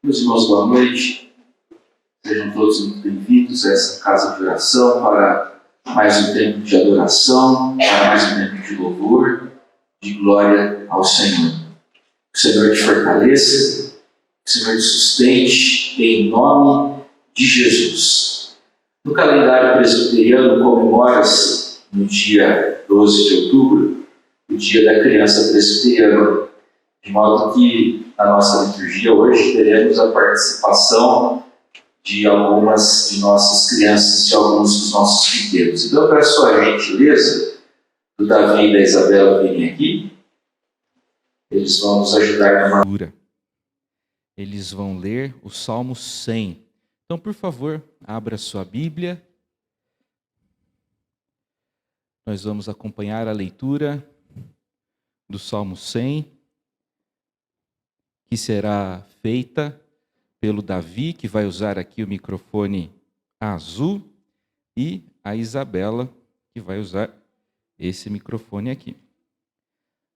Meus irmãos, boa noite. Sejam todos muito bem-vindos a essa casa de oração para mais um tempo de adoração, para mais um tempo de louvor, de glória ao Senhor. Que o Senhor te fortaleça, que o Senhor te sustente, em nome de Jesus. No calendário presbiteriano comemora-se, no dia 12 de outubro, o Dia da Criança Presbiteriana, de modo que na nossa liturgia hoje teremos a participação de algumas de nossas crianças, de alguns dos nossos pequenos. Então eu peço a gentileza do Davi e da Isabela virem aqui. Eles vão nos ajudar na leitura. Eles vão ler o Salmo 100. Então, por favor, abra sua Bíblia. Nós vamos acompanhar a leitura do Salmo 100, que será feita pelo Davi, que vai usar aqui o microfone azul, e a Isabela, que vai usar esse microfone aqui.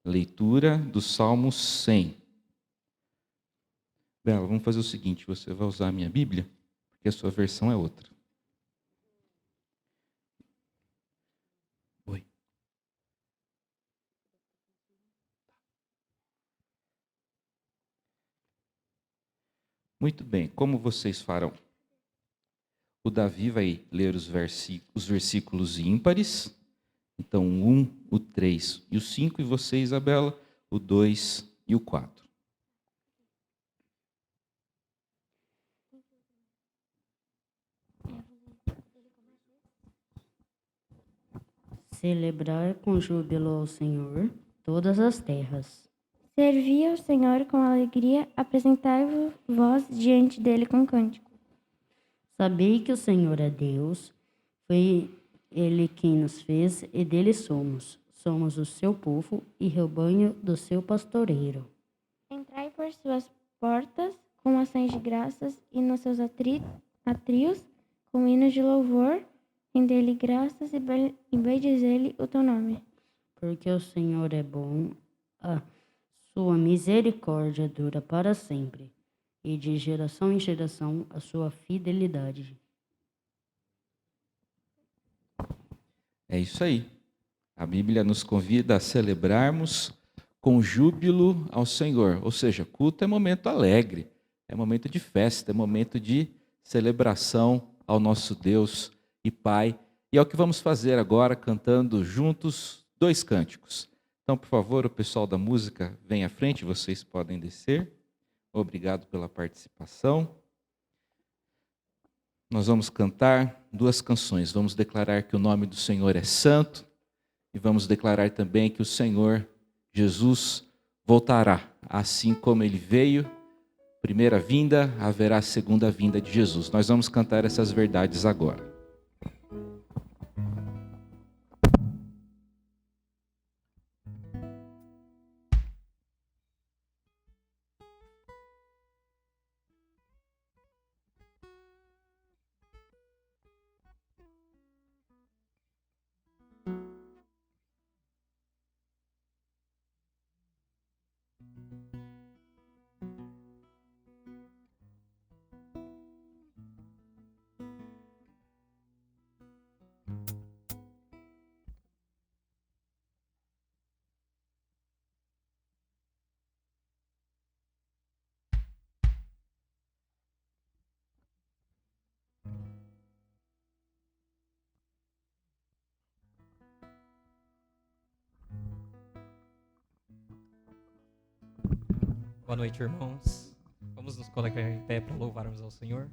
Leitura do Salmo 100. Bela, vamos fazer o seguinte, você vai usar a minha Bíblia, porque a sua versão é outra. Oi. Muito bem, como vocês farão? O Davi vai ler os versículos ímpares, então o 1, o 3 e o 5, e você, Isabela, o 2 e o 4. Celebrar com júbilo ao Senhor todas as terras. Servi ao Senhor com alegria, apresentai-vos vós diante dele com cântico. Sabei que o Senhor é Deus, foi Ele quem nos fez e dele somos. Somos o seu povo e rebanho do seu pastoreiro. Entrai por suas portas com ações de graças e nos seus atrios com hinos de louvor. Render-lhe graças e bendizer-lhe o teu nome. Porque o Senhor é bom, a sua misericórdia dura para sempre, e de geração em geração a sua fidelidade. É isso aí. A Bíblia nos convida a celebrarmos com júbilo ao Senhor. Ou seja, culto é momento alegre, é momento de festa, é momento de celebração ao nosso Deus e Pai. E é o que vamos fazer agora, cantando juntos 2 cânticos. Então, por favor, o pessoal da música vem à frente, vocês podem descer. Obrigado pela participação. Nós vamos cantar 2 canções. Vamos declarar que o nome do Senhor é santo e vamos declarar também que o Senhor Jesus voltará. Assim como ele veio, primeira vinda, haverá a segunda vinda de Jesus. Nós vamos cantar essas verdades agora. Boa noite, irmãos. Vamos nos colocar em pé para louvarmos ao Senhor.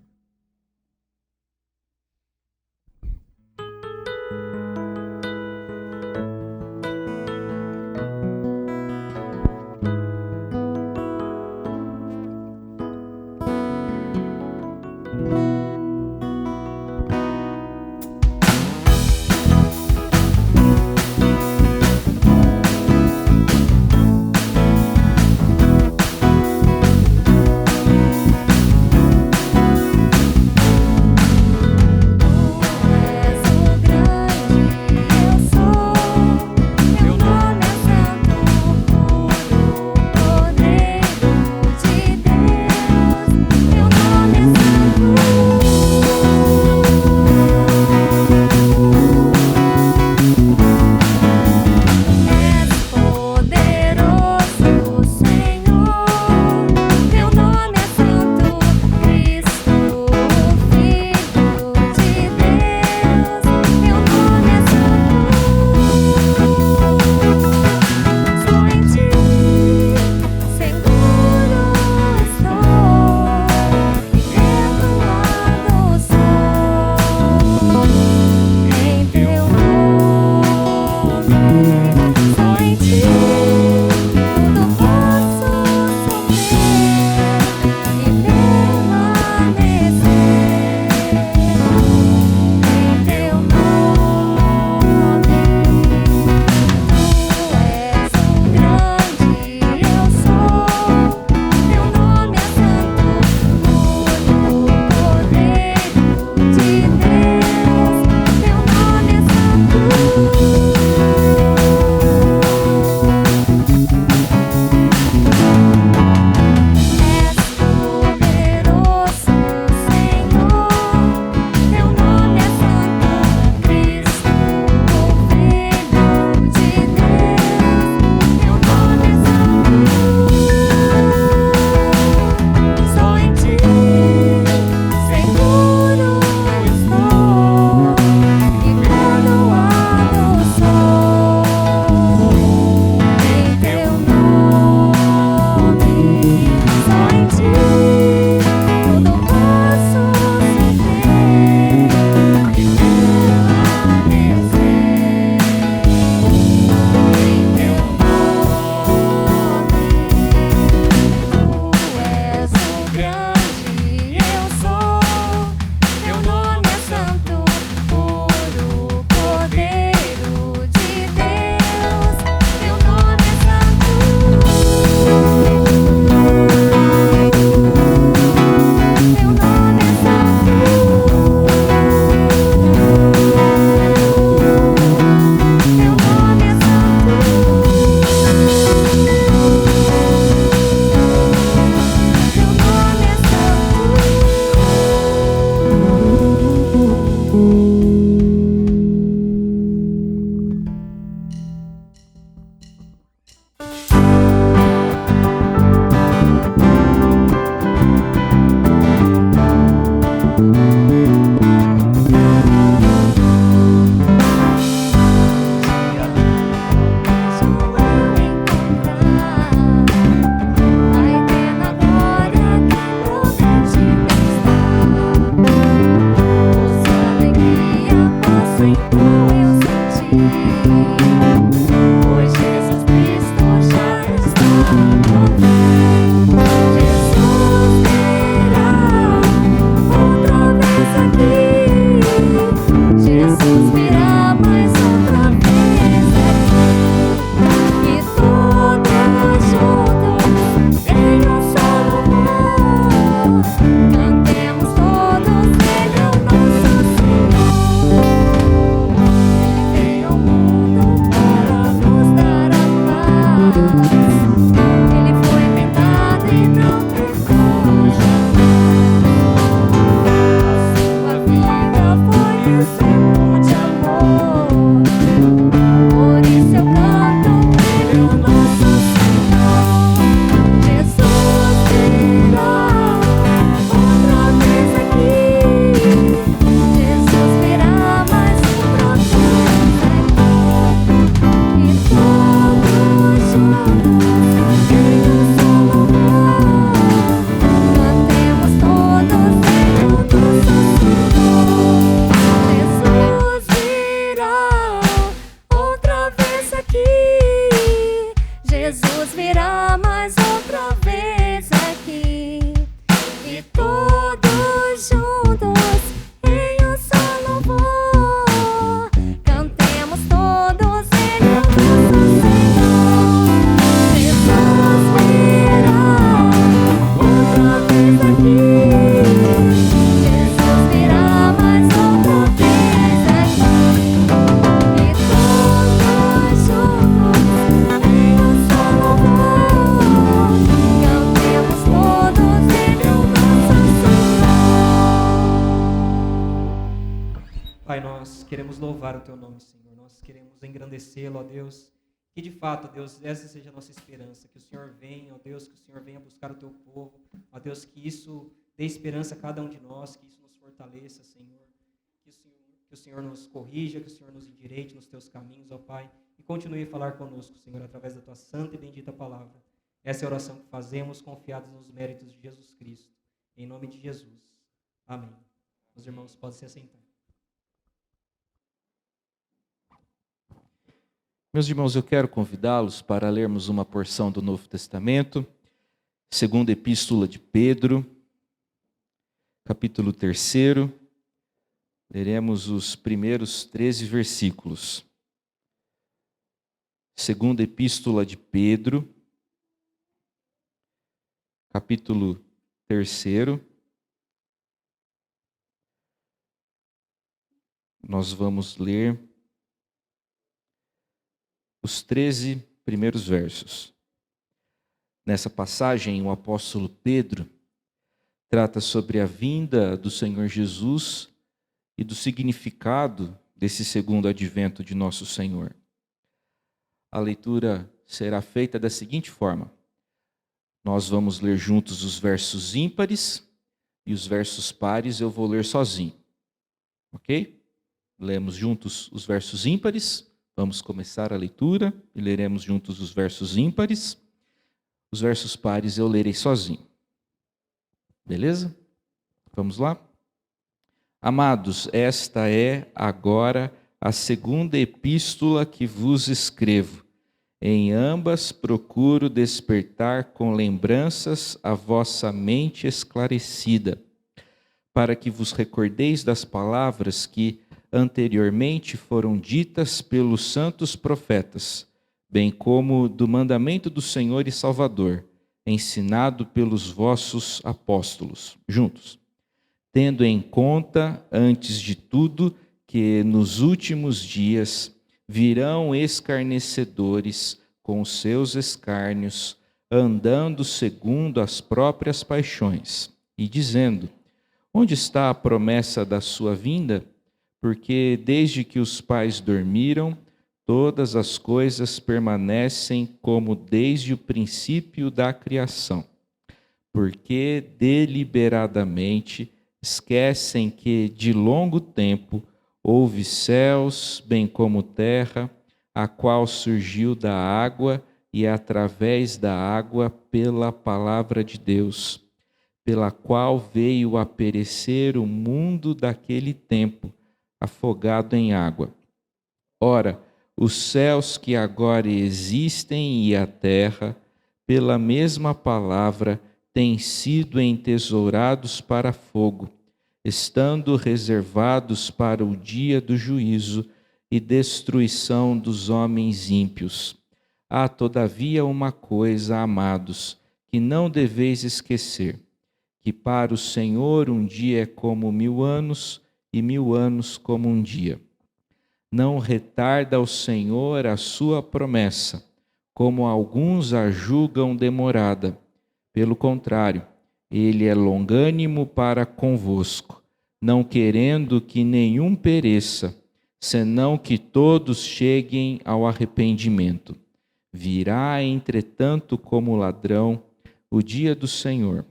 todos juntos em um só louvor, cantemos todos Ele é o nosso Senhor. Jesus virá outra vez aqui, Jesus virá mais outra vez aqui, e todos juntos em um só louvor, cantemos todos Ele é o nosso Senhor. Pai, nós queremos louvar o Teu nome, Senhor. Nós queremos engrandecê-lo, ó Deus. Que de fato, Deus, essa seja a nossa esperança. Que o Senhor venha, ó Deus, que o Senhor venha buscar o Teu povo. Ó Deus, que isso dê esperança a cada um de nós, que isso nos fortaleça, Senhor. Que o Senhor nos corrija, que o Senhor nos endireite nos Teus caminhos, ó Pai. E continue a falar conosco, Senhor, através da Tua santa e bendita palavra. Essa é a oração que fazemos, confiados nos méritos de Jesus Cristo. Em nome de Jesus. Amém. Os irmãos podem se assentar. Meus irmãos, eu quero convidá-los para lermos uma porção do Novo Testamento, segunda epístola de Pedro, capítulo 3, leremos os primeiros 13 versículos. Segunda epístola de Pedro, capítulo 3, nós vamos ler os 13 primeiros versos. Nessa passagem, o apóstolo Pedro trata sobre a vinda do Senhor Jesus e do significado desse segundo advento de nosso Senhor. A leitura será feita da seguinte forma: nós vamos ler juntos os versos ímpares e os versos pares eu vou ler sozinho. Ok? Lemos juntos os versos ímpares. Vamos começar a leitura e leremos juntos os versos ímpares. Os versos pares eu lerei sozinho. Beleza? Vamos lá? Amados, esta é agora a segunda epístola que vos escrevo. Em ambas procuro despertar com lembranças a vossa mente esclarecida, para que vos recordeis das palavras que anteriormente foram ditas pelos santos profetas, bem como do mandamento do Senhor e Salvador, ensinado pelos vossos apóstolos, juntos. Tendo em conta, antes de tudo, que nos últimos dias virão escarnecedores com os seus escárnios, andando segundo as próprias paixões, e dizendo: onde está a promessa da sua vinda? Porque desde que os pais dormiram, todas as coisas permanecem como desde o princípio da criação. Porque deliberadamente esquecem que de longo tempo houve céus, bem como terra, a qual surgiu da água e através da água pela palavra de Deus, pela qual veio a perecer o mundo daquele tempo, afogado em água. Ora, os céus que agora existem e a terra, pela mesma palavra, têm sido entesourados para fogo, estando reservados para o dia do juízo e destruição dos homens ímpios. Há, todavia, uma coisa, amados, que não deveis esquecer, que para o Senhor um dia é como 1000 anos, e 1000 anos como um dia. Não retarda o Senhor a sua promessa, como alguns a julgam demorada. Pelo contrário, ele é longânimo para convosco, não querendo que nenhum pereça, senão que todos cheguem ao arrependimento. Virá, entretanto, como ladrão, o dia do Senhor,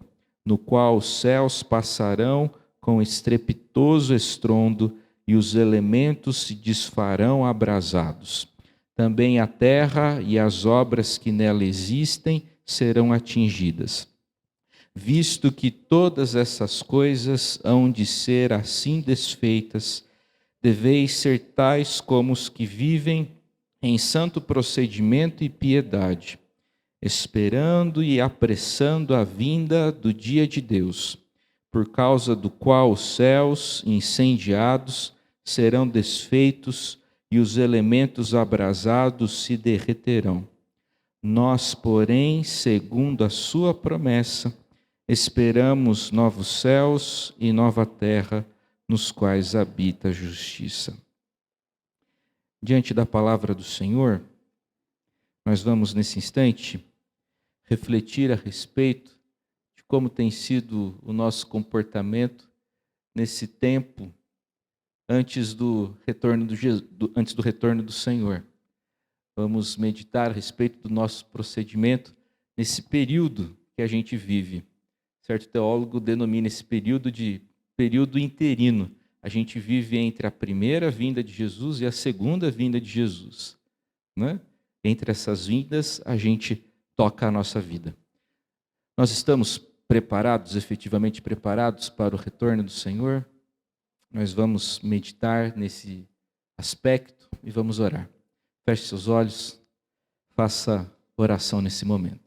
no qual os céus passarão com estrepitoso estrondo e os elementos se desfarão abrasados. Também a terra e as obras que nela existem serão atingidas. Visto que todas essas coisas hão de ser assim desfeitas, deveis ser tais como os que vivem em santo procedimento e piedade, esperando e apressando a vinda do dia de Deus, por causa do qual os céus incendiados serão desfeitos e os elementos abrasados se derreterão. Nós, porém, segundo a sua promessa, esperamos novos céus e nova terra, nos quais habita a justiça. Diante da palavra do Senhor, nós vamos, nesse instante, refletir a respeito de como tem sido o nosso comportamento nesse tempo antes do retorno do Senhor. Vamos meditar a respeito do nosso procedimento nesse período que a gente vive. Certo teólogo denomina esse período de período interino. A gente vive entre a primeira vinda de Jesus e a segunda vinda de Jesus, né? Entre essas vindas, a gente toca a nossa vida. Nós estamos preparados, efetivamente preparados para o retorno do Senhor? Nós vamos meditar nesse aspecto e vamos orar. Feche seus olhos, faça oração nesse momento.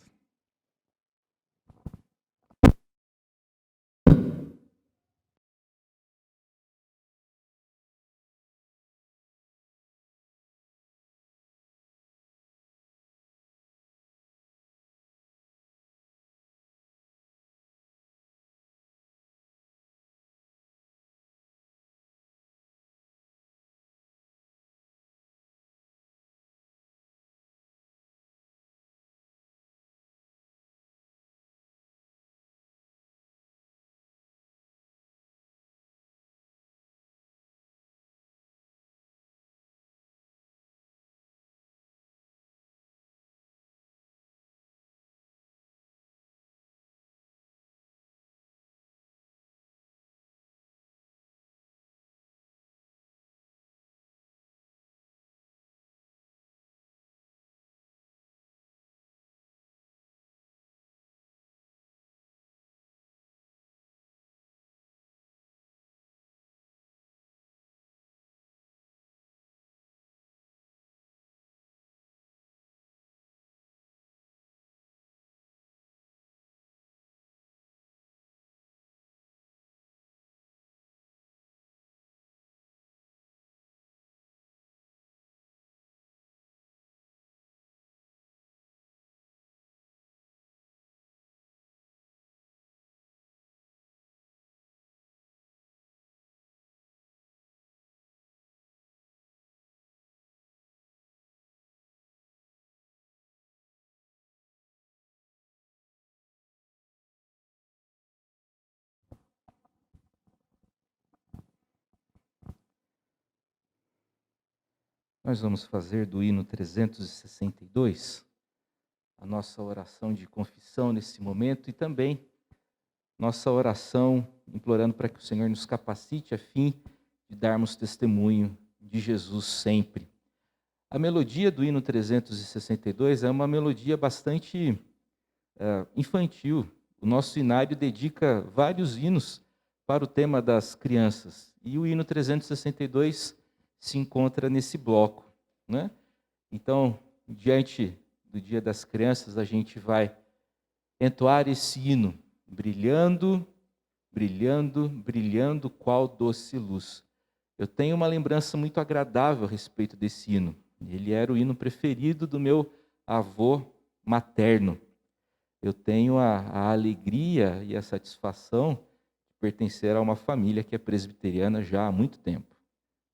Nós vamos fazer do hino 362 a nossa oração de confissão nesse momento e também nossa oração implorando para que o Senhor nos capacite a fim de darmos testemunho de Jesus sempre. A melodia do hino 362 é uma melodia bastante infantil. O nosso hinário dedica vários hinos para o tema das crianças e o hino 362 se encontra nesse bloco, né? Então, diante do Dia das Crianças, a gente vai entoar esse hino, brilhando, brilhando, brilhando, qual doce luz. Eu tenho uma lembrança muito agradável a respeito desse hino. Ele era o hino preferido do meu avô materno. Eu tenho a alegria e a satisfação de pertencer a uma família que é presbiteriana já há muito tempo,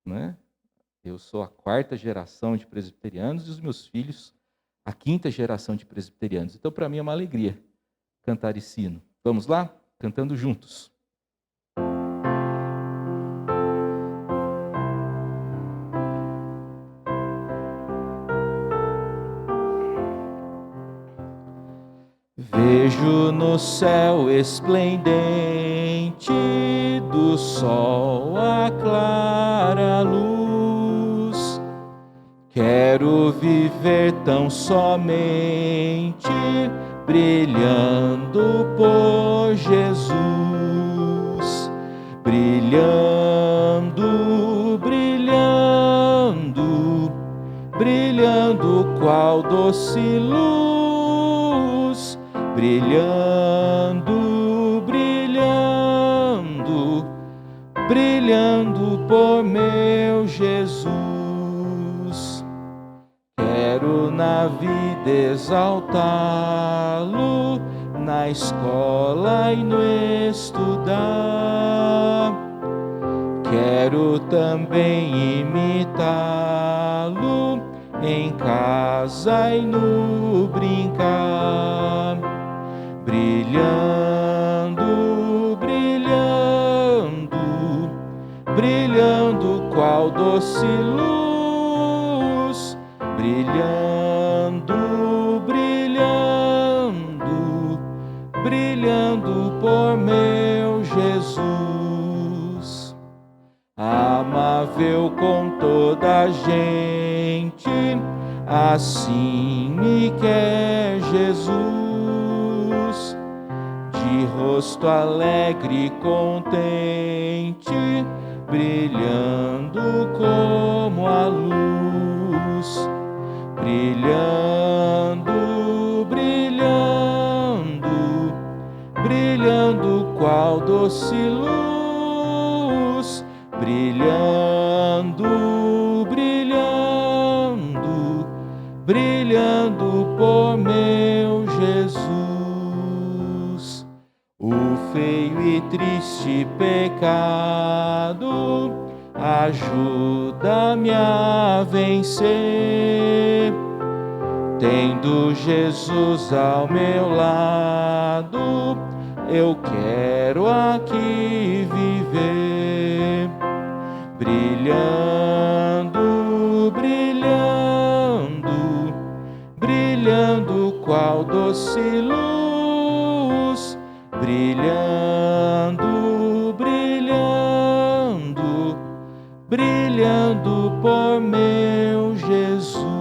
né? Eu sou a 4ª geração de presbiterianos e os meus filhos a 5ª geração de presbiterianos. Então, para mim é uma alegria cantar esse hino. Vamos lá? Cantando juntos. Vejo no céu esplendente do sol a clara luz. Quero viver tão somente brilhando por Jesus. Brilhando, brilhando, brilhando qual doce luz. Brilhando, brilhando, brilhando por meu Jesus. Quero na vida exaltá-lo, na escola e no estudar. Quero também imitá-lo em casa e no brincar. Brilhando, brilhando, brilhando qual doce luz. Brilhando, brilhando, brilhando por meu Jesus. Amável com toda a gente, assim me quer Jesus. De rosto alegre e contente, brilhando como a luz. Brilhando, brilhando, brilhando qual doce luz. Brilhando, brilhando, brilhando por meu Jesus. O feio e triste pecado ajuda-me a vencer. Tendo Jesus ao meu lado, eu quero aqui viver. Brilhando, brilhando, brilhando qual doce luz. Brilhando, brilhando, brilhando por meu Jesus.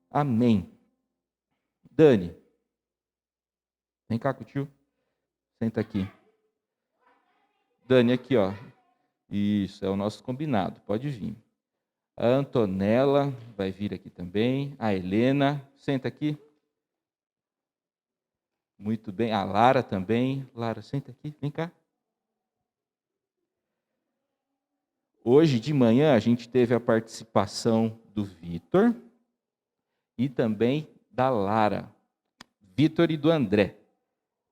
Amém. Dani, vem cá com o tio. Senta aqui. Dani, aqui, ó. Isso, é o nosso combinado. Pode vir. A Antonella vai vir aqui também. A Helena, senta aqui. Muito bem. A Lara também. Lara, senta aqui. Vem cá. Hoje de manhã a gente teve a participação do Vitor e também da Lara. Vitor e do André.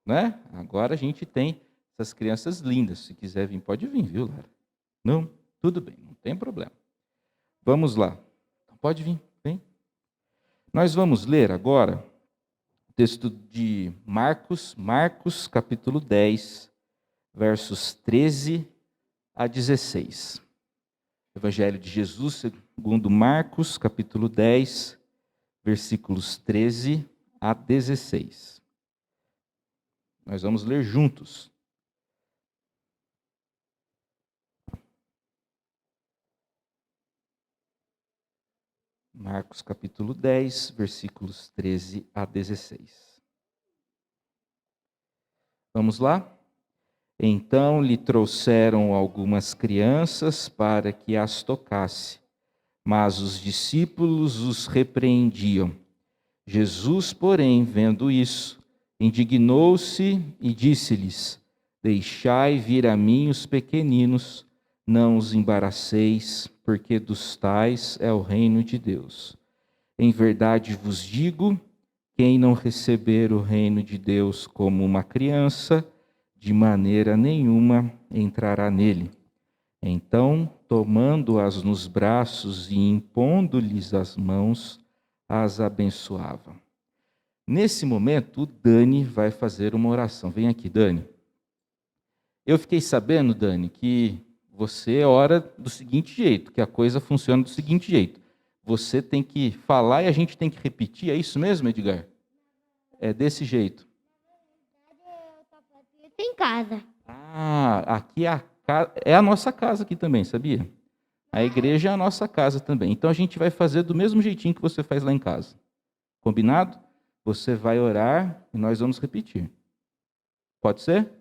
Né? Agora a gente tem essas crianças lindas. Se quiser vir, pode vir, viu, Lara? Não? Tudo bem, não tem problema. Vamos lá. Pode vir, vem. Nós vamos ler agora o texto de Marcos, capítulo 10, versos 13 a 16. Evangelho de Jesus, segundo Marcos, capítulo 10, versículos 13 a 16. Nós vamos ler juntos. Marcos capítulo 10, versículos 13 a 16. Vamos lá? Então lhe trouxeram algumas crianças para que as tocasse, mas os discípulos os repreendiam. Jesus, porém, vendo isso, indignou-se e disse-lhes: Deixai vir a mim os pequeninos, não os embaraceis, porque dos tais é o reino de Deus. Em verdade vos digo, quem não receber o reino de Deus como uma criança, de maneira nenhuma entrará nele. Então, tomando-as nos braços e impondo-lhes as mãos, as abençoava. Nesse momento, o Dani vai fazer uma oração. Vem aqui, Dani. Eu fiquei sabendo, Dani, que você ora do seguinte jeito, que a coisa funciona do seguinte jeito. Você tem que falar e a gente tem que repetir. É isso mesmo, Edgar? É desse jeito. Em casa. Aqui é a nossa casa aqui também, sabia? A igreja é a nossa casa também. Então a gente vai fazer do mesmo jeitinho que você faz lá em casa. Combinado? Você vai orar e nós vamos repetir. Pode ser?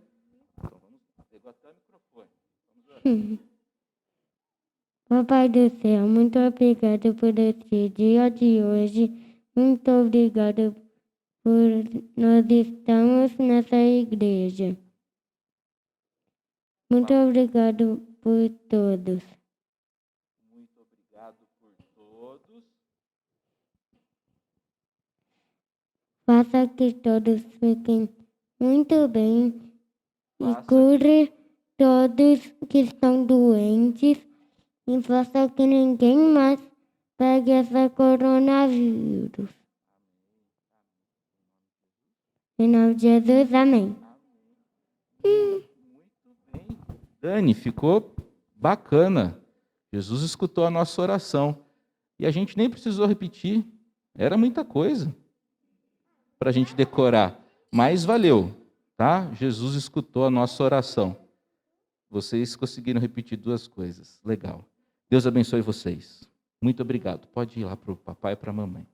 Pegou até o microfone. Papai do céu, muito obrigado por esse dia de hoje. Muito obrigado por nós estarmos nessa igreja. Muito obrigado por todos. Muito obrigado por todos. Faça que todos fiquem muito bem e Faça cure todos que estão doentes e faça que ninguém mais pegue essa coronavírus. Em nome de Jesus, amém. Dani, ficou bacana. Jesus escutou a nossa oração. E a gente nem precisou repetir. Era muita coisa para a gente decorar. Mas valeu, tá? Jesus escutou a nossa oração. Vocês conseguiram repetir 2 coisas. Legal. Deus abençoe vocês. Muito obrigado. Pode ir lá para o papai e para a mamãe.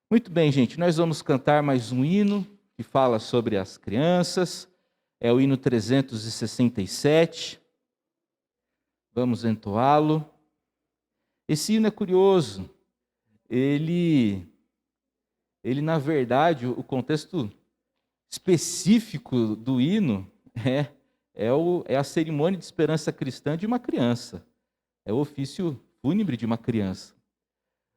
Muito bem, gente. Nós vamos cantar mais um hino que fala sobre as crianças. É o hino 367. Vamos entoá-lo. Esse hino é curioso. Ele na verdade, o contexto específico do hino é a cerimônia de esperança cristã de uma criança. É o ofício fúnebre de uma criança.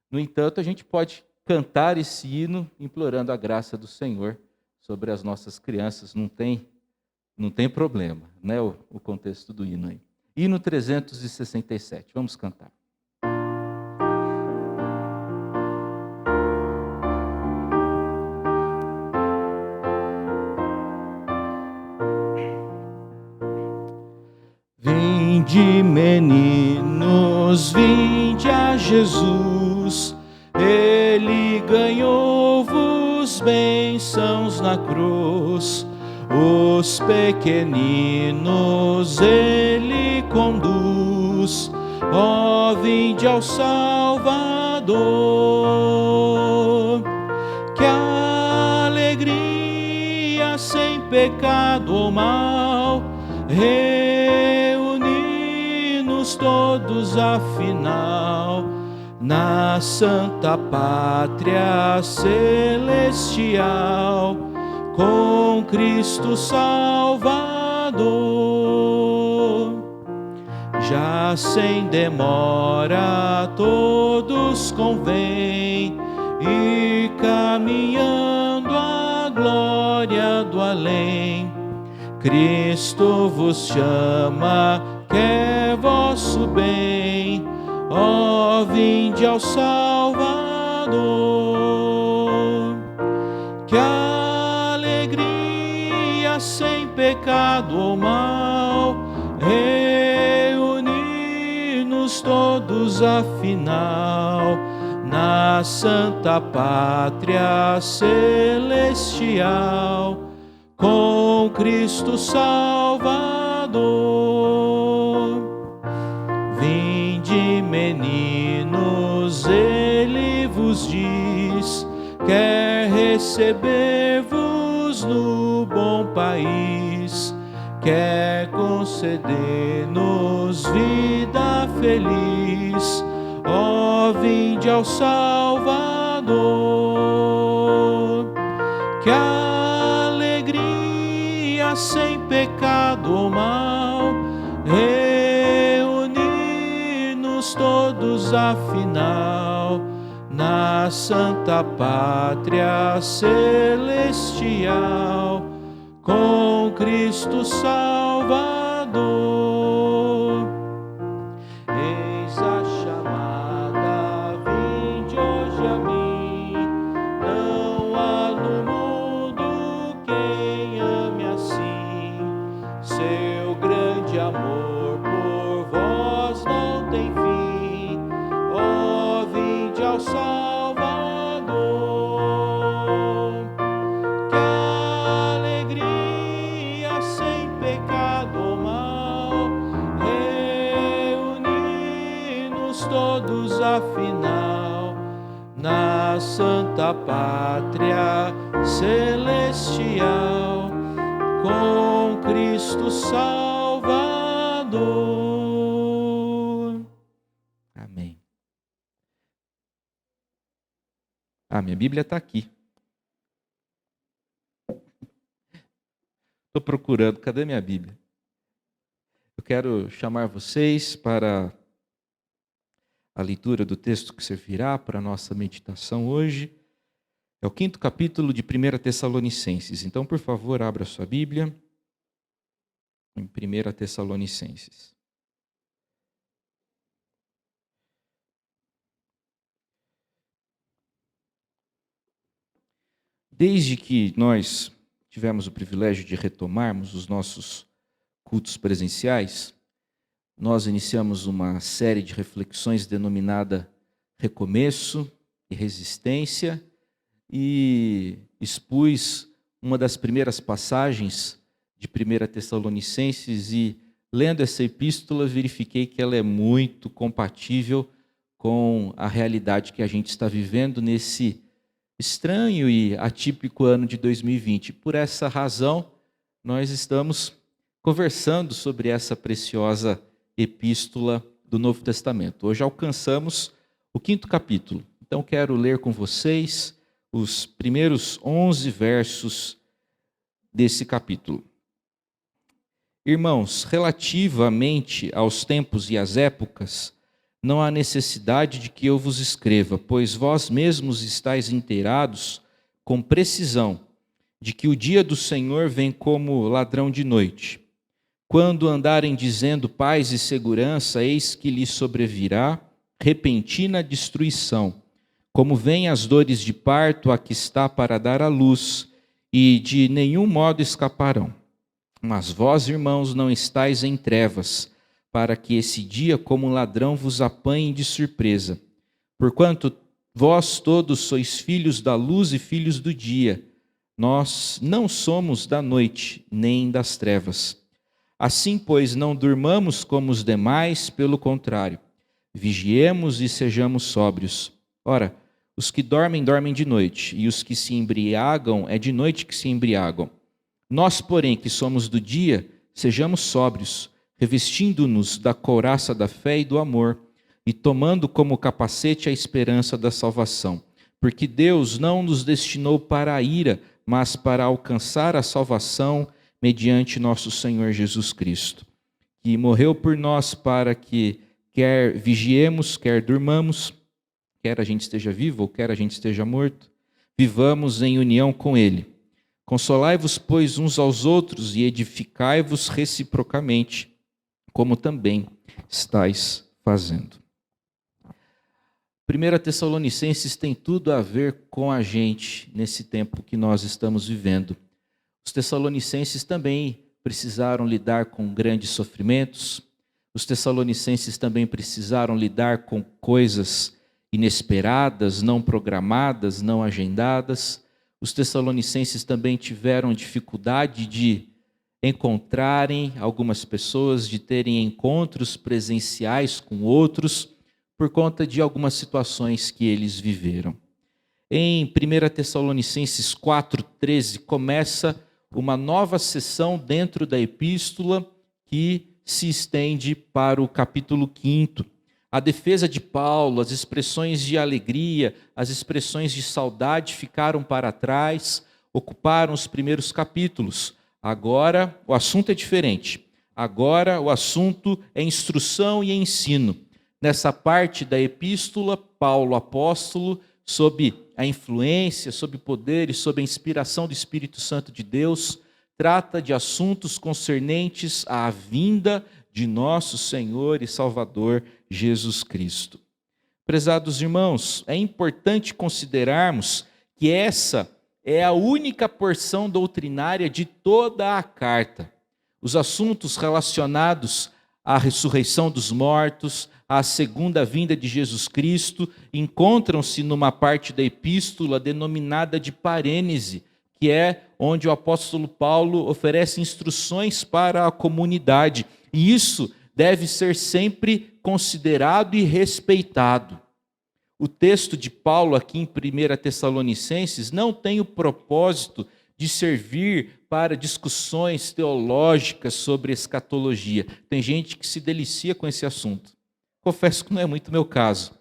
No entanto, a gente pode cantar esse hino implorando a graça do Senhor sobre as nossas crianças. Não tem problema, né? O contexto do hino aí. Hino 367. Vamos cantar. Vinde, meninos, vinde a Jesus. Ele ganhou-vos bênçãos na cruz. Os pequeninos ele conduz. Ó, vinde ao Salvador. Que alegria sem pecado ou mal, reuni-nos todos afinal na santa pátria celestial, com Cristo Salvador. Já sem demora todos convêm, e caminhando à glória do além, Cristo vos chama, quer vosso bem. Ó, vinde ao Salvador. Que alegria sem pecado ou mal, reuni-nos todos afinal na santa pátria celestial, com Cristo Salvador. Vinde, meninos, ele vos diz, quer receber-vos no bom país, quer conceder-nos vida feliz. Ó, vinde ao Salvador. Que alegria sem pecado ou mal, reuni-nos todos afinal na santa pátria celestial, com Cristo Salvador. Eis a chamada, vinde hoje a mim. Não há no mundo quem ame assim. Seu grande amor por vós não tem fim. Ó, vinde ao Salvador. Que alegria sem pecado ou mal, reuni-nos todos afinal na santa pátria celestial, com Cristo Salvador. Amém. Minha Bíblia está aqui. Estou procurando, cadê minha Bíblia? Eu quero chamar vocês para a leitura do texto que servirá para a nossa meditação hoje. É o 5º capítulo de 1 Tessalonicenses. Então, por favor, abra sua Bíblia em 1 Tessalonicenses. Desde que nós tivemos o privilégio de retomarmos os nossos cultos presenciais, nós iniciamos uma série de reflexões denominada Recomeço e Resistência, e expus uma das primeiras passagens de 1 Tessalonicenses, e lendo essa epístola verifiquei que ela é muito compatível com a realidade que a gente está vivendo nesse estranho e atípico ano de 2020. Por essa razão, nós estamos conversando sobre essa preciosa epístola do Novo Testamento. Hoje alcançamos o 5º capítulo. Então quero ler com vocês os primeiros 11 versos desse capítulo. Irmãos, relativamente aos tempos e às épocas, não há necessidade de que eu vos escreva, pois vós mesmos estáis inteirados com precisão de que o dia do Senhor vem como ladrão de noite. Quando andarem dizendo paz e segurança, eis que lhes sobrevirá repentina destruição, como vêm as dores de parto a que está para dar à luz, e de nenhum modo escaparão. Mas vós, irmãos, não estáis em trevas, para que esse dia como ladrão vos apanhe de surpresa. Porquanto vós todos sois filhos da luz e filhos do dia, nós não somos da noite, nem das trevas. Assim, pois, não durmamos como os demais, pelo contrário, vigiemos e sejamos sóbrios. Ora, os que dormem, dormem de noite, e os que se embriagam, é de noite que se embriagam. Nós, porém, que somos do dia, sejamos sóbrios, revestindo-nos da couraça da fé e do amor, e tomando como capacete a esperança da salvação. Porque Deus não nos destinou para a ira, mas para alcançar a salvação mediante nosso Senhor Jesus Cristo, que morreu por nós para que, quer vigiemos, quer durmamos, quer a gente esteja vivo ou quer a gente esteja morto, vivamos em união com Ele. Consolai-vos, pois, uns aos outros e edificai-vos reciprocamente, como também estáis fazendo. 1 Tessalonicenses tem tudo a ver com a gente nesse tempo que nós estamos vivendo. Os tessalonicenses também precisaram lidar com grandes sofrimentos, os tessalonicenses também precisaram lidar com coisas inesperadas, não programadas, não agendadas. Os tessalonicenses também tiveram dificuldade de encontrarem algumas pessoas, de terem encontros presenciais com outros, por conta de algumas situações que eles viveram. Em 1 Tessalonicenses 4,13, começa uma nova sessão dentro da epístola que se estende para o capítulo 5. A defesa de Paulo, as expressões de alegria, as expressões de saudade ficaram para trás, ocuparam os primeiros capítulos. Agora o assunto é diferente. Agora o assunto é instrução e ensino. Nessa parte da epístola, Paulo, apóstolo, sob a influência, sob o poder e sob a inspiração do Espírito Santo de Deus, trata de assuntos concernentes à vinda de nosso Senhor e Salvador Jesus Cristo. Prezados irmãos, é importante considerarmos que essa é a única porção doutrinária de toda a carta. Os assuntos relacionados à ressurreição dos mortos, à segunda vinda de Jesus Cristo, encontram-se numa parte da epístola denominada de parênese, que é onde o apóstolo Paulo oferece instruções para a comunidade. E isso deve ser sempre considerado e respeitado. O texto de Paulo aqui em 1 Tessalonicenses não tem o propósito de servir para discussões teológicas sobre escatologia. Tem gente que se delicia com esse assunto. Confesso que não é muito meu caso.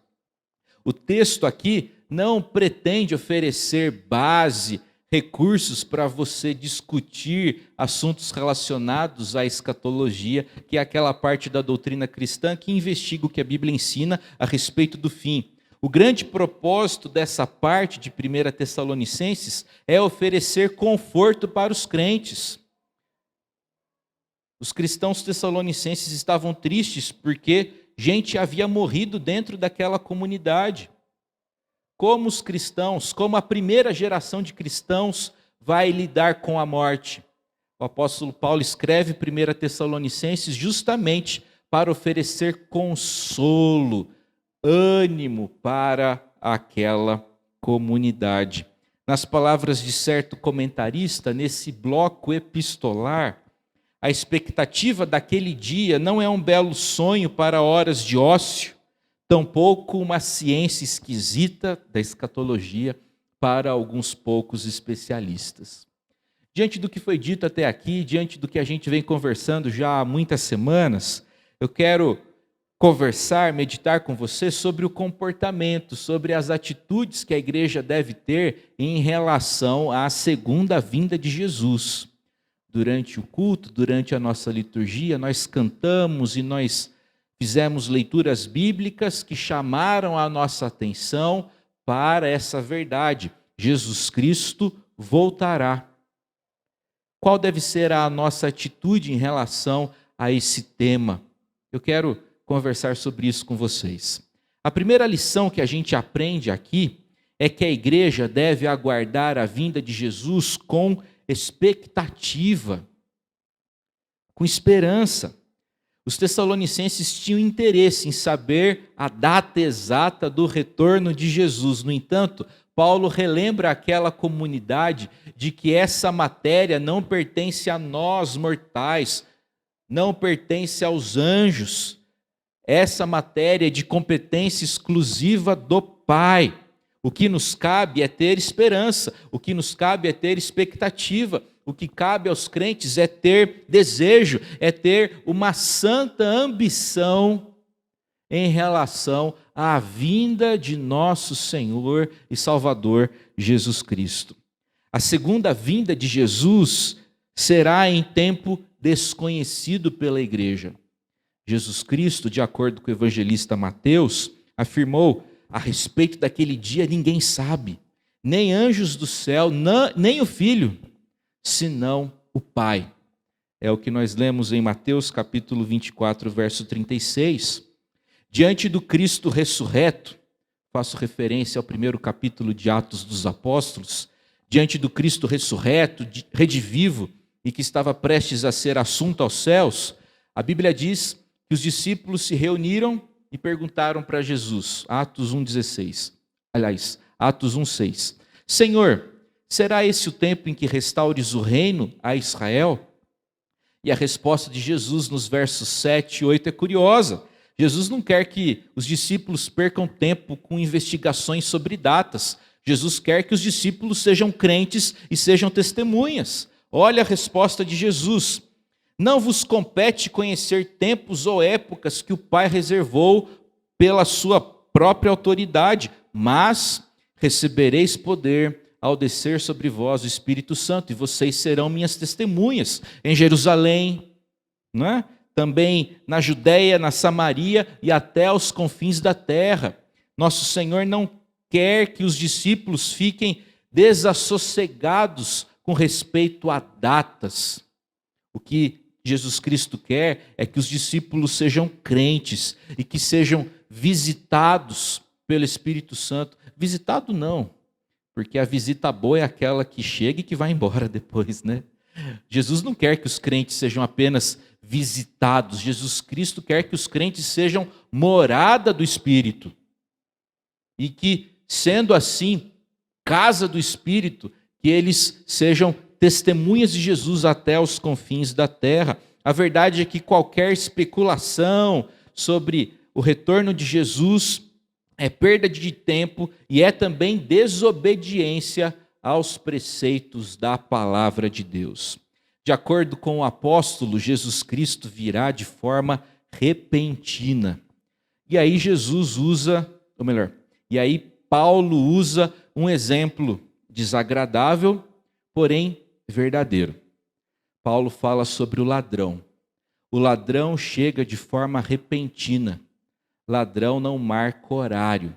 O texto aqui não pretende oferecer base, recursos para você discutir assuntos relacionados à escatologia, que é aquela parte da doutrina cristã que investiga o que a Bíblia ensina a respeito do fim. O grande propósito dessa parte de 1 Tessalonicenses é oferecer conforto para os crentes. Os cristãos tessalonicenses estavam tristes porque gente havia morrido dentro daquela comunidade. Como os cristãos, como a primeira geração de cristãos vai lidar com a morte? O apóstolo Paulo escreve 1 Tessalonicenses justamente para oferecer consolo, ânimo para aquela comunidade. Nas palavras de certo comentarista, nesse bloco epistolar, a expectativa daquele dia não é um belo sonho para horas de ócio, tampouco uma ciência esquisita da escatologia para alguns poucos especialistas. Diante do que foi dito até aqui, diante do que a gente vem conversando já há muitas semanas, eu quero conversar, meditar com você sobre o comportamento, sobre as atitudes que a igreja deve ter em relação à segunda vinda de Jesus. Durante o culto, durante a nossa liturgia, nós cantamos e nós fizemos leituras bíblicas que chamaram a nossa atenção para essa verdade. Jesus Cristo voltará. Qual deve ser a nossa atitude em relação a esse tema? Eu quero conversar sobre isso com vocês. A primeira lição que a gente aprende aqui é que a igreja deve aguardar a vinda de Jesus com expectativa, com esperança. Os tessalonicenses tinham interesse em saber a data exata do retorno de Jesus. No entanto, Paulo relembra aquela comunidade de que essa matéria não pertence a nós mortais, não pertence aos anjos. Essa matéria é de competência exclusiva do Pai. O que nos cabe é ter esperança, o que nos cabe é ter expectativa. O que cabe aos crentes é ter desejo, é ter uma santa ambição em relação à vinda de nosso Senhor e Salvador Jesus Cristo. A segunda vinda de Jesus será em tempo desconhecido pela igreja. Jesus Cristo, de acordo com o evangelista Mateus, afirmou a respeito daquele dia: ninguém sabe, nem anjos do céu, nem o Filho, senão o Pai. É o que nós lemos em Mateus capítulo 24, verso 36. Diante do Cristo ressurreto, faço referência ao primeiro capítulo de Atos dos Apóstolos, diante do Cristo ressurreto, redivivo, e que estava prestes a ser assunto aos céus, a Bíblia diz que os discípulos se reuniram e perguntaram para Jesus, Atos 1,16, aliás, Atos 1,6, Senhor, será esse o tempo em que restaures o reino a Israel? E a resposta de Jesus nos versos 7 e 8 é curiosa. Jesus não quer que os discípulos percam tempo com investigações sobre datas. Jesus quer que os discípulos sejam crentes e sejam testemunhas. Olha a resposta de Jesus. Não vos compete conhecer tempos ou épocas que o Pai reservou pela sua própria autoridade, mas recebereis poder ao descer sobre vós o Espírito Santo, e vocês serão minhas testemunhas em Jerusalém, não é? Também na Judéia, na Samaria e até aos confins da terra. Nosso Senhor não quer que os discípulos fiquem desassossegados com respeito a datas. O que Jesus Cristo quer é que os discípulos sejam crentes e que sejam visitados pelo Espírito Santo. Visitado não, porque a visita boa é aquela que chega e que vai embora depois, né? Jesus não quer que os crentes sejam apenas visitados. Jesus Cristo quer que os crentes sejam morada do Espírito. E que, sendo assim, casa do Espírito, que eles sejam testemunhas de Jesus até os confins da terra. A verdade é que qualquer especulação sobre o retorno de Jesus é perda de tempo e é também desobediência aos preceitos da palavra de Deus. De acordo com o apóstolo, Jesus Cristo virá de forma repentina. E aí Paulo usa um exemplo desagradável porém verdadeiro. Paulo fala sobre o ladrão. O ladrão chega de forma repentina. Ladrão não marca horário,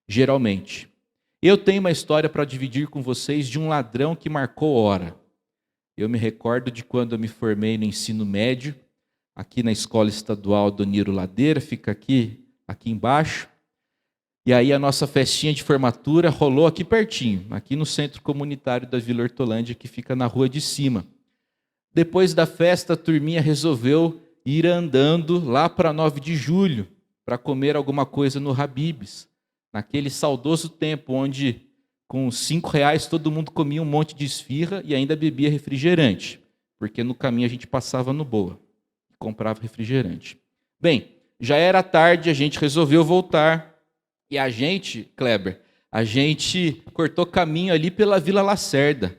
geralmente. Eu tenho uma história para dividir com vocês de um ladrão que marcou hora. Eu me recordo de quando eu me formei no ensino médio, aqui na Escola Estadual do Niro Ladeira, fica aqui embaixo. E aí a nossa festinha de formatura rolou aqui pertinho, aqui no Centro Comunitário da Vila Hortolândia, que fica na rua de cima. Depois da festa, a turminha resolveu ir andando lá para 9 de julho, para comer alguma coisa no Habib's. Naquele saudoso tempo onde, com R$5, todo mundo comia um monte de esfirra e ainda bebia refrigerante, porque no caminho a gente passava no Boa e comprava refrigerante. Bem, já era tarde, a gente resolveu voltar. E a gente, Kleber, a gente cortou caminho ali pela Vila Lacerda.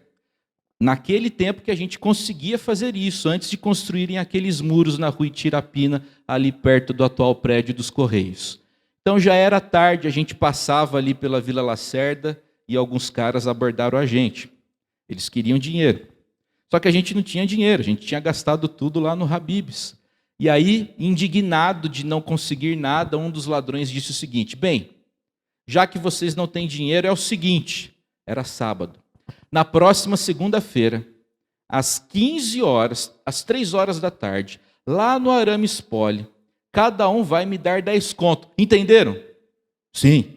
Naquele tempo que a gente conseguia fazer isso, antes de construírem aqueles muros na rua Itirapina, ali perto do atual prédio dos Correios. Então já era tarde, a gente passava ali pela Vila Lacerda e alguns caras abordaram a gente. Eles queriam dinheiro. Só que a gente não tinha dinheiro, a gente tinha gastado tudo lá no Habib's. E aí, indignado de não conseguir nada, um dos ladrões disse o seguinte: bem, já que vocês não têm dinheiro, é o seguinte, era sábado. Na próxima segunda-feira, às 15 horas, às 3 horas da tarde, lá no Arame Espólio, cada um vai me dar 10 conto. Entenderam? Sim.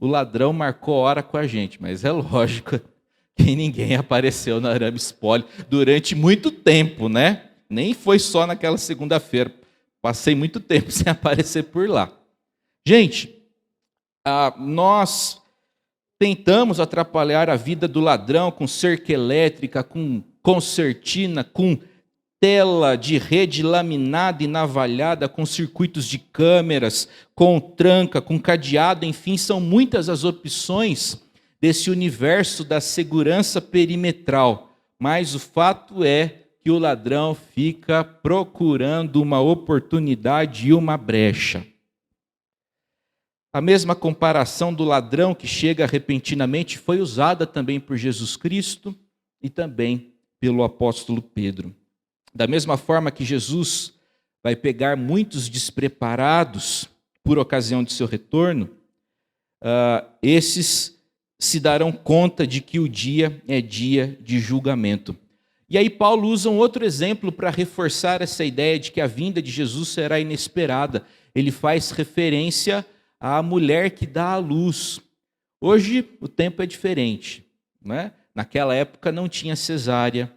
O ladrão marcou hora com a gente, mas é lógico que ninguém apareceu no Arame Espólio durante muito tempo, né? Nem foi só naquela segunda-feira. Passei muito tempo sem aparecer por lá. Gente, nós tentamos atrapalhar a vida do ladrão com cerca elétrica, com concertina, com tela de rede laminada e navalhada, com circuitos de câmeras, com tranca, com cadeado, enfim, são muitas as opções desse universo da segurança perimetral. Mas o fato é que o ladrão fica procurando uma oportunidade e uma brecha. A mesma comparação do ladrão que chega repentinamente foi usada também por Jesus Cristo e também pelo apóstolo Pedro. Da mesma forma que Jesus vai pegar muitos despreparados por ocasião de seu retorno, esses se darão conta de que o dia é dia de julgamento. E aí Paulo usa um outro exemplo para reforçar essa ideia de que a vinda de Jesus será inesperada. Ele faz referência à mulher que dá à luz. Hoje o tempo é diferente, né? Naquela época não tinha cesárea,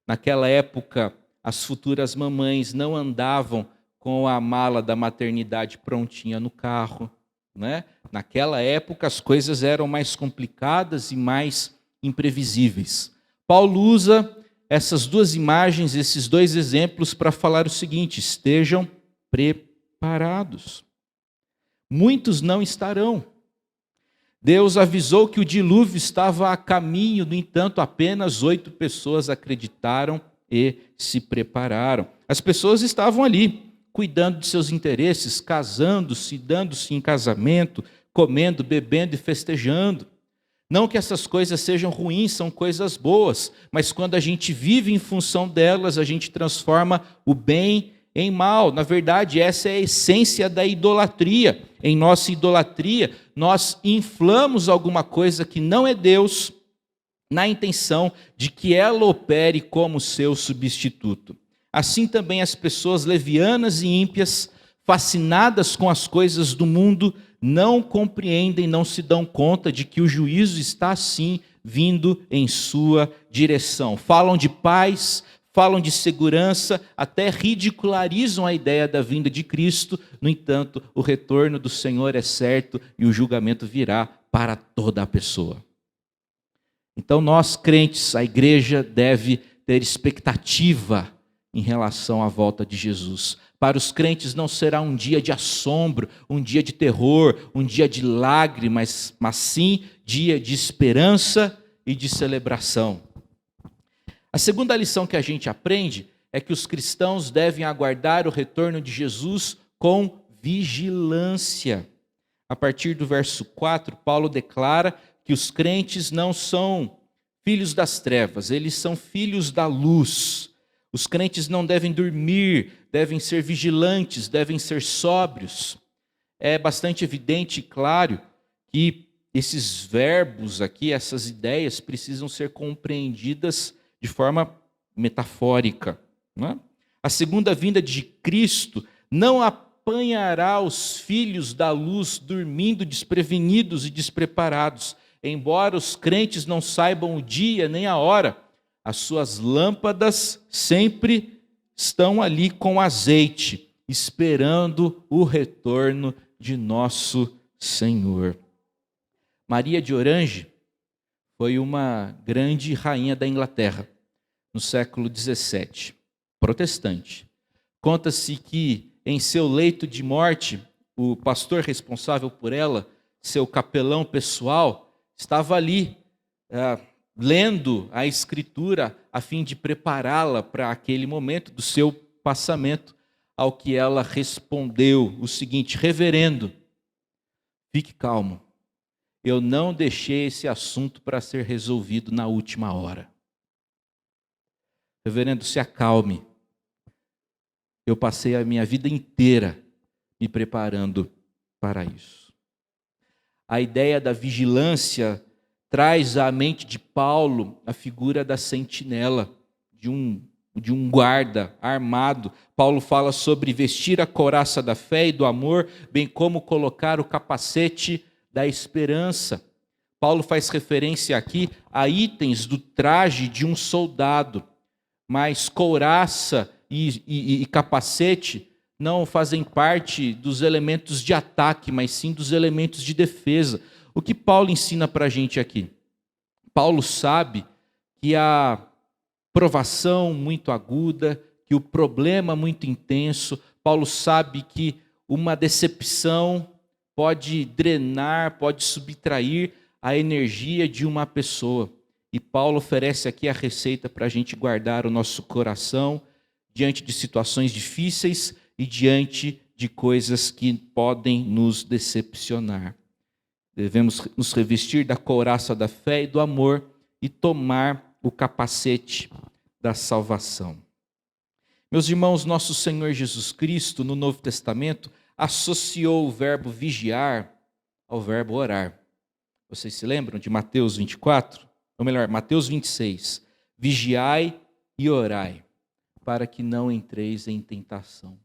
naquela época as futuras mamães não andavam com a mala da maternidade prontinha no carro, né? Naquela época as coisas eram mais complicadas e mais imprevisíveis. Paulo usa essas duas imagens, esses dois exemplos para falar o seguinte: estejam preparados. Muitos não estarão. Deus avisou que o dilúvio estava a caminho, no entanto, apenas 8 pessoas acreditaram e se prepararam. As pessoas estavam ali, cuidando de seus interesses, casando-se, dando-se em casamento, comendo, bebendo e festejando. Não que essas coisas sejam ruins, são coisas boas, mas quando a gente vive em função delas, a gente transforma o bem em mal. Na verdade, essa é a essência da idolatria. Em nossa idolatria, nós inflamos alguma coisa que não é Deus, na intenção de que ela opere como seu substituto. Assim também as pessoas levianas e ímpias, fascinadas com as coisas do mundo, não compreendem, não se dão conta de que o juízo está sim vindo em sua direção. Falam de paz, falam de segurança, até ridicularizam a ideia da vinda de Cristo. No entanto, o retorno do Senhor é certo e o julgamento virá para toda a pessoa. Então nós, crentes, a igreja deve ter expectativa em relação à volta de Jesus. Para os crentes não será um dia de assombro, um dia de terror, um dia de lágrimas, mas sim dia de esperança e de celebração. A segunda lição que a gente aprende é que os cristãos devem aguardar o retorno de Jesus com vigilância. A partir do verso 4, Paulo declara que os crentes não são filhos das trevas, eles são filhos da luz. Os crentes não devem dormir, devem ser vigilantes, devem ser sóbrios. É bastante evidente e claro que esses verbos aqui, essas ideias, precisam ser compreendidas de forma metafórica. Não é? A segunda vinda de Cristo não apanhará os filhos da luz dormindo desprevenidos e despreparados. Embora os crentes não saibam o dia nem a hora, as suas lâmpadas sempre estão ali com azeite, esperando o retorno de nosso Senhor. Maria de Orange foi uma grande rainha da Inglaterra no século XVII, protestante. Conta-se que em seu leito de morte, o pastor responsável por ela, seu capelão pessoal, estava ali lendo a escritura a fim de prepará-la para aquele momento do seu passamento, ao que ela respondeu o seguinte: reverendo, fique calmo, eu não deixei esse assunto para ser resolvido na última hora. Reverendo, se acalme. Eu passei a minha vida inteira me preparando para isso. A ideia da vigilância traz à mente de Paulo a figura da sentinela, de um guarda armado. Paulo fala sobre vestir a couraça da fé e do amor, bem como colocar o capacete da esperança. Paulo faz referência aqui a itens do traje de um soldado, mas couraça e capacete não fazem parte dos elementos de ataque, mas sim dos elementos de defesa. O que Paulo ensina para a gente aqui? Paulo sabe que a provação muito aguda, que o problema muito intenso, Paulo sabe que uma decepção pode drenar, pode subtrair a energia de uma pessoa. E Paulo oferece aqui a receita para a gente guardar o nosso coração diante de situações difíceis e diante de coisas que podem nos decepcionar. Devemos nos revestir da couraça da fé e do amor e tomar o capacete da salvação. Meus irmãos, nosso Senhor Jesus Cristo, no Novo Testamento, associou o verbo vigiar ao verbo orar. Vocês se lembram de Mateus 24? Ou melhor, Mateus 26. Vigiai e orai, para que não entreis em tentação.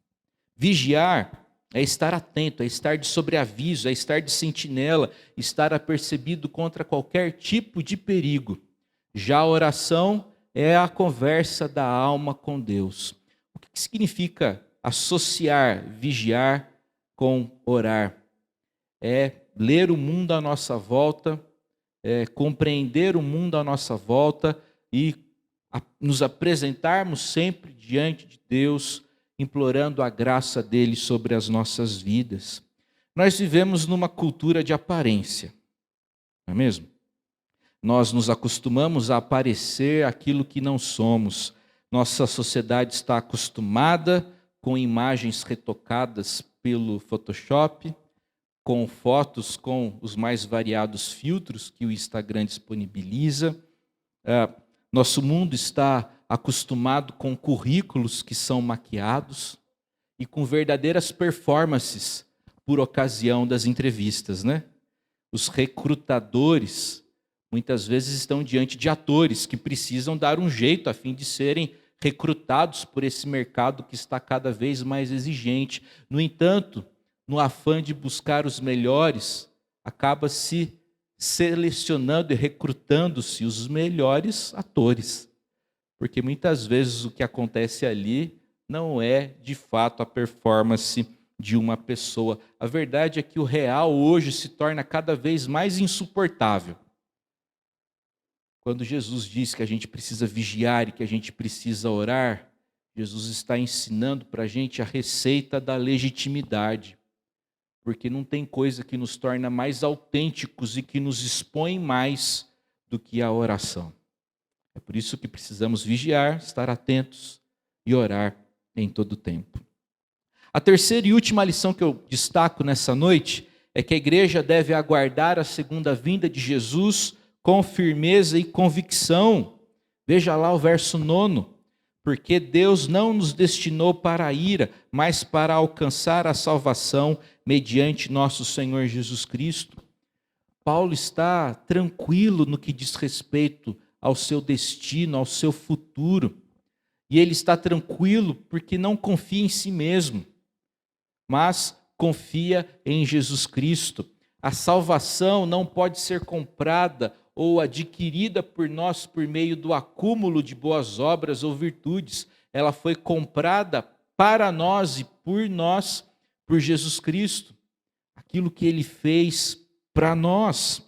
Vigiar é estar atento, é estar de sobreaviso, é estar de sentinela, estar apercebido contra qualquer tipo de perigo. Já a oração é a conversa da alma com Deus. O que significa associar, vigiar com orar? É ler o mundo à nossa volta, é compreender o mundo à nossa volta e nos apresentarmos sempre diante de Deus, implorando a graça dele sobre as nossas vidas. Nós vivemos numa cultura de aparência, não é mesmo? Nós nos acostumamos a aparecer aquilo que não somos. Nossa sociedade está acostumada com imagens retocadas pelo Photoshop, com fotos com os mais variados filtros que o Instagram disponibiliza. Nosso mundo está acostumado com currículos que são maquiados e com verdadeiras performances por ocasião das entrevistas, né? Os recrutadores muitas vezes estão diante de atores que precisam dar um jeito a fim de serem recrutados por esse mercado que está cada vez mais exigente. No entanto, no afã de buscar os melhores, acaba-se selecionando e recrutando-se os melhores atores. Porque muitas vezes o que acontece ali não é, de fato, a performance de uma pessoa. A verdade é que o real hoje se torna cada vez mais insuportável. Quando Jesus diz que a gente precisa vigiar e que a gente precisa orar, Jesus está ensinando para a gente a receita da legitimidade. Porque não tem coisa que nos torna mais autênticos e que nos expõe mais do que a oração. É por isso que precisamos vigiar, estar atentos e orar em todo o tempo. A terceira e última lição que eu destaco nessa noite é que a igreja deve aguardar a segunda vinda de Jesus com firmeza e convicção. Veja lá o verso 9. Porque Deus não nos destinou para a ira, mas para alcançar a salvação mediante nosso Senhor Jesus Cristo. Paulo está tranquilo no que diz respeito ao seu destino, ao seu futuro. E ele está tranquilo porque não confia em si mesmo, mas confia em Jesus Cristo. A salvação não pode ser comprada ou adquirida por nós por meio do acúmulo de boas obras ou virtudes. Ela foi comprada para nós e por nós, por Jesus Cristo. Aquilo que ele fez para nós.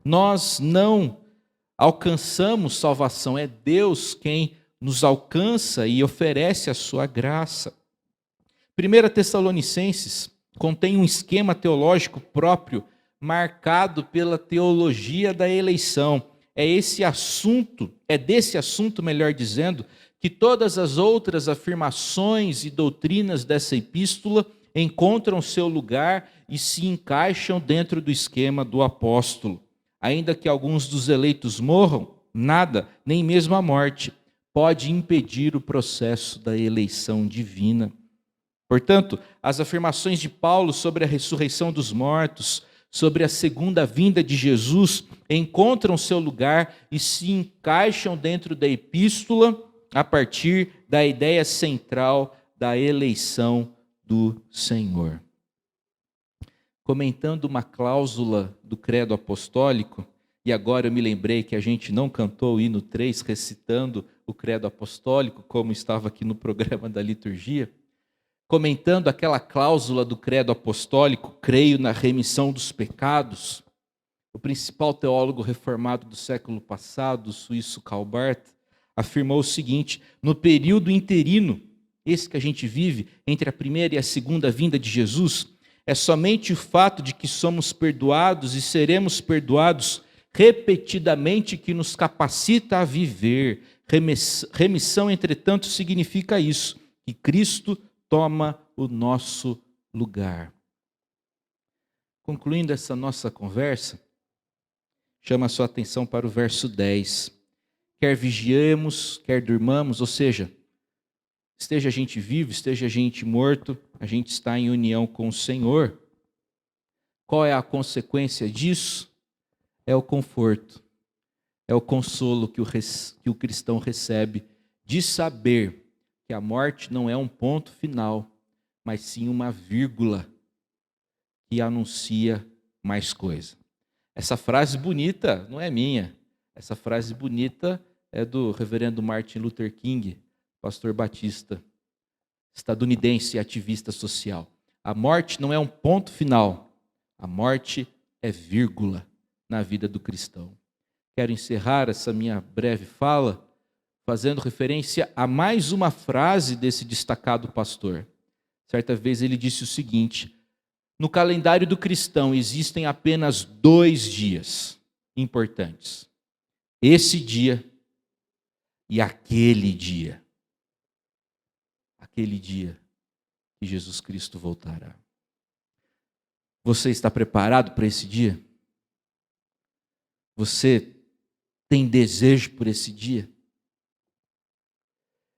Nós não alcançamos salvação, é Deus quem nos alcança e oferece a sua graça. 1 Tessalonicenses contém um esquema teológico próprio, marcado pela teologia da eleição. É desse assunto, melhor dizendo, que todas as outras afirmações e doutrinas dessa epístola encontram seu lugar e se encaixam dentro do esquema do apóstolo. Ainda que alguns dos eleitos morram, nada, nem mesmo a morte, pode impedir o processo da eleição divina. Portanto, as afirmações de Paulo sobre a ressurreição dos mortos, sobre a segunda vinda de Jesus, encontram seu lugar e se encaixam dentro da epístola a partir da ideia central da eleição do Senhor. Comentando uma cláusula do credo apostólico, e agora eu me lembrei que a gente não cantou o hino 3 recitando o credo apostólico, como estava aqui no programa da liturgia, comentando aquela cláusula do credo apostólico, creio na remissão dos pecados, o principal teólogo reformado do século passado, o suíço Calbart, afirmou o seguinte: no período interino, esse que a gente vive entre a primeira e a segunda vinda de Jesus, é somente o fato de que somos perdoados e seremos perdoados repetidamente que nos capacita a viver. Remissão, entretanto, significa isso, que Cristo toma o nosso lugar. Concluindo essa nossa conversa, chama a sua atenção para o verso 10. Quer vigiemos, quer durmamos, ou seja, esteja a gente vivo, esteja a gente morto, a gente está em união com o Senhor. Qual é a consequência disso? É o conforto, é o consolo que o cristão recebe de saber que a morte não é um ponto final, mas sim uma vírgula que anuncia mais coisa. Essa frase bonita não é minha, essa frase bonita é do reverendo Martin Luther King, pastor batista, estadunidense e ativista social. A morte não é um ponto final, a morte é vírgula na vida do cristão. Quero encerrar essa minha breve fala fazendo referência a mais uma frase desse destacado pastor. Certa vez ele disse o seguinte: no calendário do cristão existem apenas 2 dias importantes. Esse dia e aquele dia. Aquele dia que Jesus Cristo voltará. Você está preparado para esse dia? Você tem desejo por esse dia?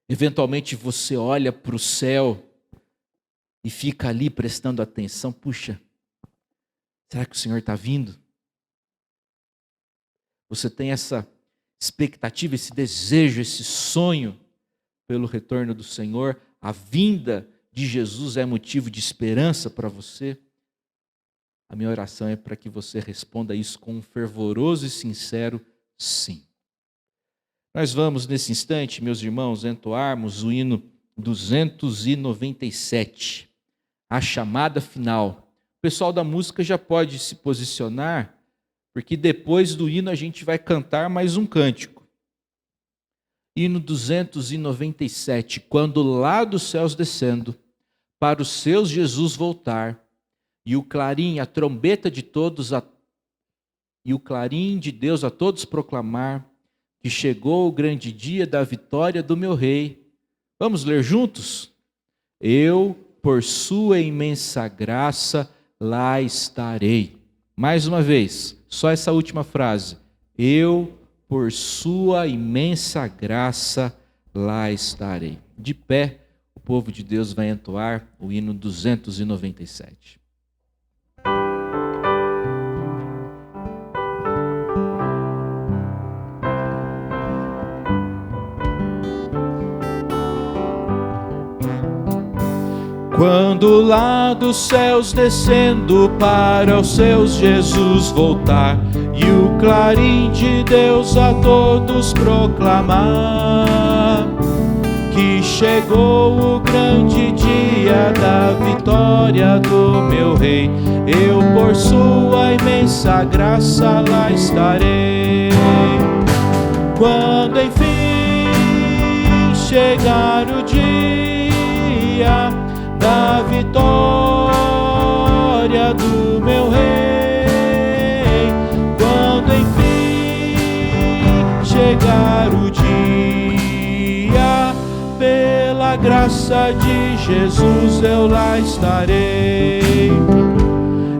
Eventualmente você olha para o céu e fica ali prestando atenção. Puxa, será que o Senhor está vindo? Você tem essa expectativa, esse desejo, esse sonho pelo retorno do Senhor? A vinda de Jesus é motivo de esperança para você? A minha oração é para que você responda isso com um fervoroso e sincero sim. Nós vamos, nesse instante, meus irmãos, entoarmos o hino 297, a chamada final. O pessoal da música já pode se posicionar, porque depois do hino a gente vai cantar mais um cântico. Hino 297, quando lá dos céus descendo, para os seus Jesus voltar, e o clarim, a trombeta de todos, e o clarim de Deus a todos proclamar, que chegou o grande dia da vitória do meu rei. Vamos ler juntos? Eu, por sua imensa graça, lá estarei. Mais uma vez, só essa última frase. eu, por sua imensa graça, lá estarei. De pé, o povo de Deus vai entoar o hino 297. Quando lá dos céus descendo para os seus Jesus voltar, e o clarim de Deus a todos proclamar, que chegou o grande dia da vitória do meu Rei, eu por sua imensa graça lá estarei. Quando enfim chegar o dia da vitória do meu Rei, quando enfim chegar o dia, pela graça de Jesus eu lá estarei.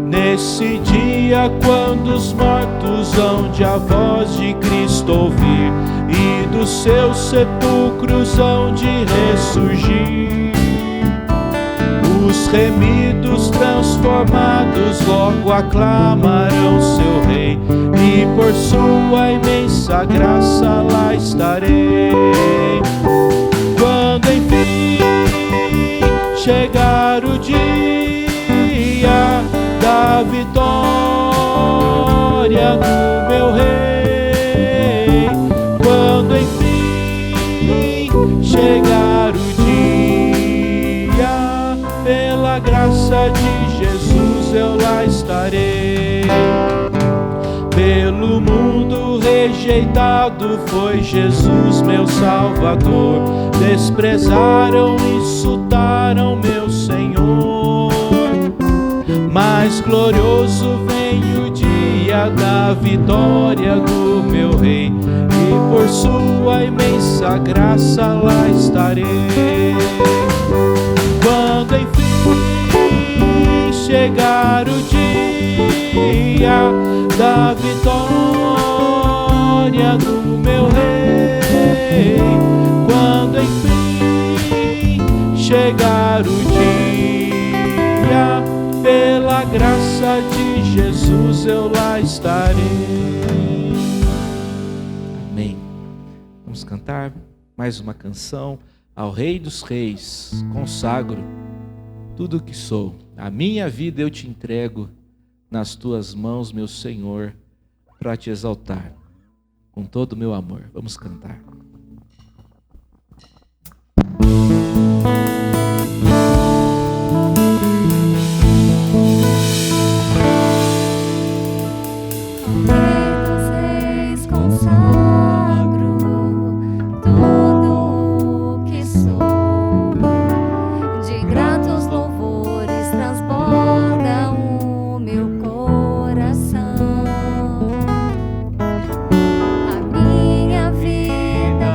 Nesse dia, quando os mortos hão de a voz de Cristo ouvir, e dos seus sepulcros hão de ressurgir, os remidos transformados logo aclamarão seu Rei, e por sua imensa graça lá estarei. Quando enfim chegar o dia da vitória do meu Rei, quando enfim chegar o dia, pela graça de Jesus eu lá estarei. Pelo mundo rejeitado foi Jesus meu Salvador, desprezaram, insultaram meu Senhor, mas glorioso vem o dia da vitória do meu Rei, e por sua imensa graça lá estarei. Quando enfim chegar o dia da vitória do meu Rei, quando enfim chegar o dia, pela graça de Jesus eu lá estarei. Amém. Vamos cantar mais uma canção ao Rei dos Reis. Consagro tudo o que sou, a minha vida eu te entrego nas tuas mãos, meu Senhor, para te exaltar com todo o meu amor. Vamos cantar. A minha vida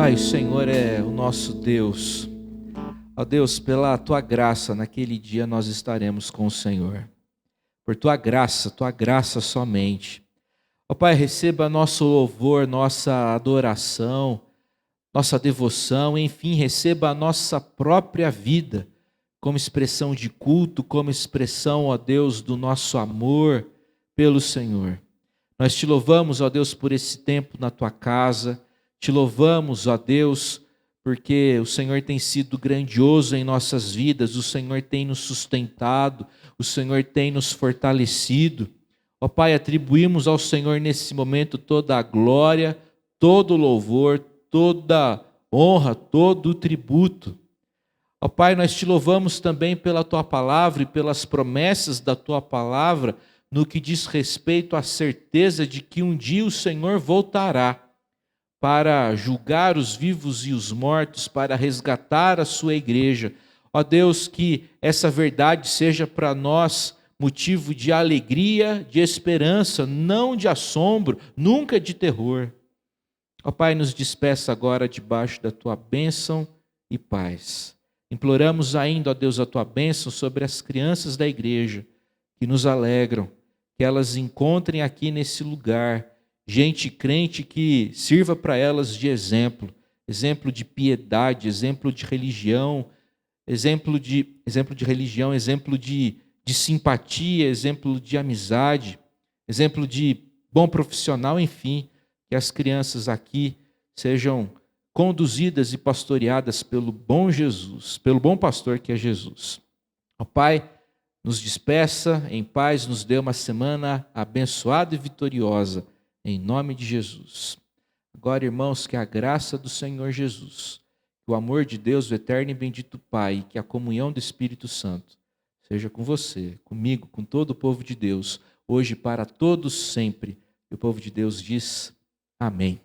Pai, o Senhor é o nosso Deus. Ó Deus, pela Tua graça, naquele dia nós estaremos com o Senhor. Por Tua graça somente. Ó Pai, receba nosso louvor, nossa adoração, nossa devoção, enfim, receba a nossa própria vida como expressão de culto, como expressão, ó Deus, do nosso amor pelo Senhor. Nós te louvamos, ó Deus, por esse tempo na Tua casa. Te louvamos, ó Deus, porque o Senhor tem sido grandioso em nossas vidas, o Senhor tem nos sustentado, o Senhor tem nos fortalecido. Ó Pai, atribuímos ao Senhor nesse momento toda a glória, todo o louvor, toda honra, todo o tributo. Ó Pai, nós te louvamos também pela Tua palavra e pelas promessas da Tua palavra, no que diz respeito à certeza de que um dia o Senhor voltará para julgar os vivos e os mortos, para resgatar a sua igreja. Ó Deus, que essa verdade seja para nós motivo de alegria, de esperança, não de assombro, nunca de terror. Ó Pai, nos despeça agora debaixo da Tua bênção e paz. Imploramos ainda, ó Deus, a Tua bênção sobre as crianças da igreja, que nos alegram, que elas encontrem aqui nesse lugar gente crente que sirva para elas de exemplo, exemplo de piedade, exemplo de religião, exemplo de simpatia, exemplo de amizade, exemplo de bom profissional, enfim, que as crianças aqui sejam conduzidas e pastoreadas pelo bom Jesus, pelo bom pastor que é Jesus. Ó Pai, nos despeça em paz, nos dê uma semana abençoada e vitoriosa, em nome de Jesus. Agora, irmãos, que a graça do Senhor Jesus, que o amor de Deus, o eterno e bendito Pai, que a comunhão do Espírito Santo seja com você, comigo, com todo o povo de Deus, hoje para todos sempre. E o povo de Deus diz amém.